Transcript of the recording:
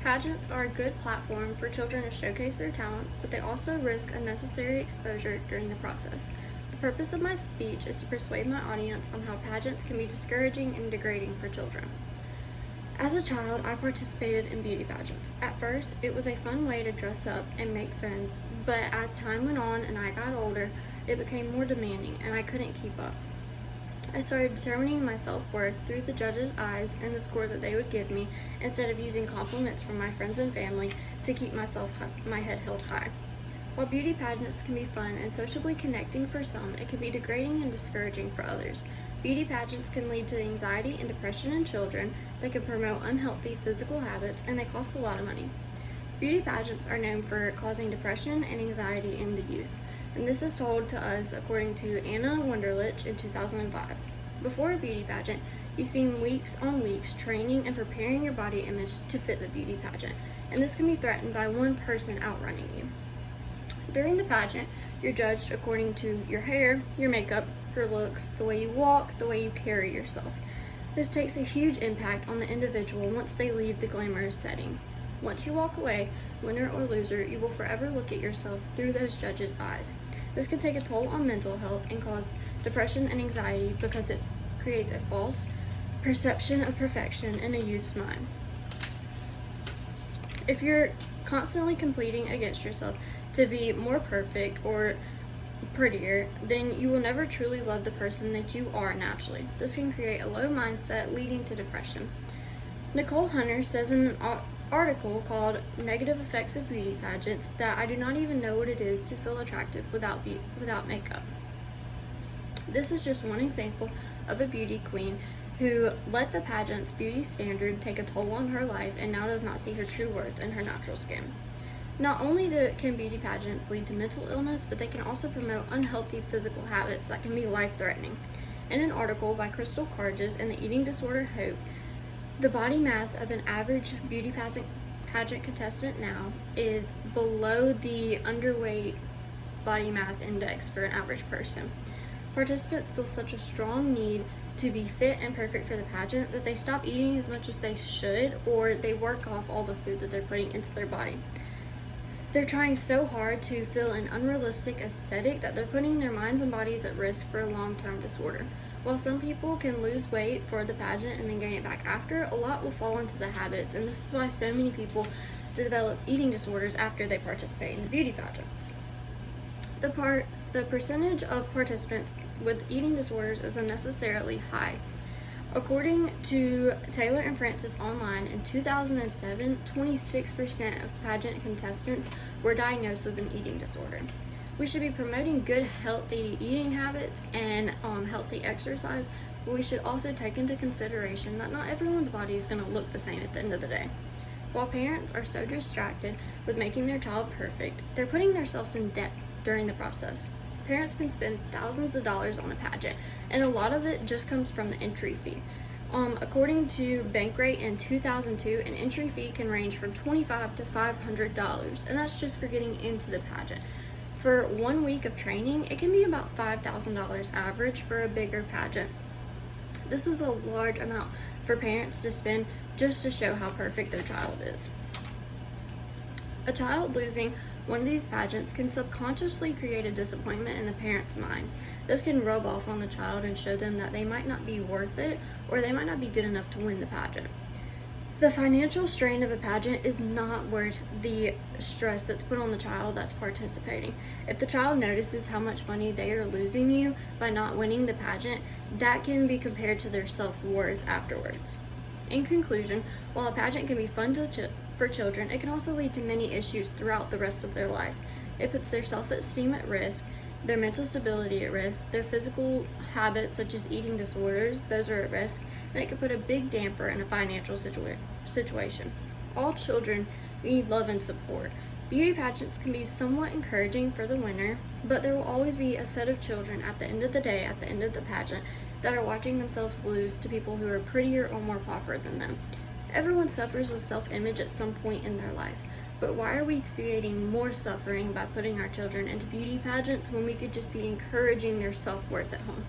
Pageants are a good platform for children to showcase their talents, but they also risk unnecessary exposure during the process. The purpose of my speech is to persuade my audience on how pageants can be discouraging and degrading for children. As a child, I participated in beauty pageants. At first, it was a fun way to dress up and make friends, but as time went on and I got older, it became more demanding and I couldn't keep up. I started determining my self-worth through the judges' eyes and the score that they would give me, instead of using compliments from my friends and family to keep my head held high. While beauty pageants can be fun and socially connecting for some, it can be degrading and discouraging for others. Beauty pageants can lead to anxiety and depression in children, they can promote unhealthy physical habits, and they cost a lot of money. Beauty pageants are known for causing depression and anxiety in the youth, and this is told to us according to Anna Wunderlich in 2005. Before a beauty pageant, you spend weeks on weeks training and preparing your body image to fit the beauty pageant, and this can be threatened by one person outrunning you. During the pageant, you're judged according to your hair, your makeup, your looks, the way you walk, the way you carry yourself. This takes a huge impact on the individual once they leave the glamorous setting. Once you walk away, winner or loser, you will forever look at yourself through those judges' eyes. This can take a toll on mental health and cause depression and anxiety because it creates a false perception of perfection in a youth's mind. If you're constantly competing against yourself to be more perfect or prettier, then you will never truly love the person that you are naturally. This can create a low mindset leading to depression. Nicole Hunter says in an article called Negative Effects of Beauty Pageants that I do not even know what it is to feel attractive without makeup. This is just one example of a beauty queen who let the pageant's beauty standard take a toll on her life and now does not see her true worth in her natural skin. Not only can beauty pageants lead to mental illness, but they can also promote unhealthy physical habits that can be life-threatening. In an article by Crystal Carges in the Eating Disorder Hope, the body mass of an average beauty pageant contestant now is below the underweight body mass index for an average person. Participants feel such a strong need to be fit and perfect for the pageant that they stop eating as much as they should, or they work off all the food that they're putting into their body. They're trying so hard to fill an unrealistic aesthetic that they're putting their minds and bodies at risk for a long-term disorder. While some people can lose weight for the pageant and then gain it back after, a lot will fall into the habits, and this is why so many people develop eating disorders after they participate in the beauty pageants. The percentage of participants with eating disorders is unnecessarily high. According to Taylor and Francis Online, in 2007, 26% of pageant contestants were diagnosed with an eating disorder. We should be promoting good, healthy eating habits and healthy exercise, but we should also take into consideration that not everyone's body is going to look the same at the end of the day. While parents are so distracted with making their child perfect, they're putting themselves in debt during the process. Parents can spend thousands of dollars on a pageant, and a lot of it just comes from the entry fee. According to Bankrate in 2002, an entry fee can range from $25 to $500, and that's just for getting into the pageant. For 1 week of training, it can be about $5,000 average for a bigger pageant. This is a large amount for parents to spend just to show how perfect their child is. A child losing one of these pageants can subconsciously create a disappointment in the parent's mind. This can rub off on the child and show them that they might not be worth it, or they might not be good enough to win the pageant. The financial strain of a pageant is not worth the stress that's put on the child that's participating. If the child notices how much money they are losing you by not winning the pageant, that can be compared to their self-worth afterwards. In conclusion, while a pageant can be fun for children, it can also lead to many issues throughout the rest of their life. It puts their self-esteem at risk, their mental stability at risk, their physical habits such as eating disorders, those are at risk, and it can put a big damper in a financial situation. All children need love and support. Beauty pageants can be somewhat encouraging for the winner, but there will always be a set of children at the end of the day, at the end of the pageant, that are watching themselves lose to people who are prettier or more popular than them. Everyone suffers with self-image at some point in their life, but why are we creating more suffering by putting our children into beauty pageants when we could just be encouraging their self-worth at home?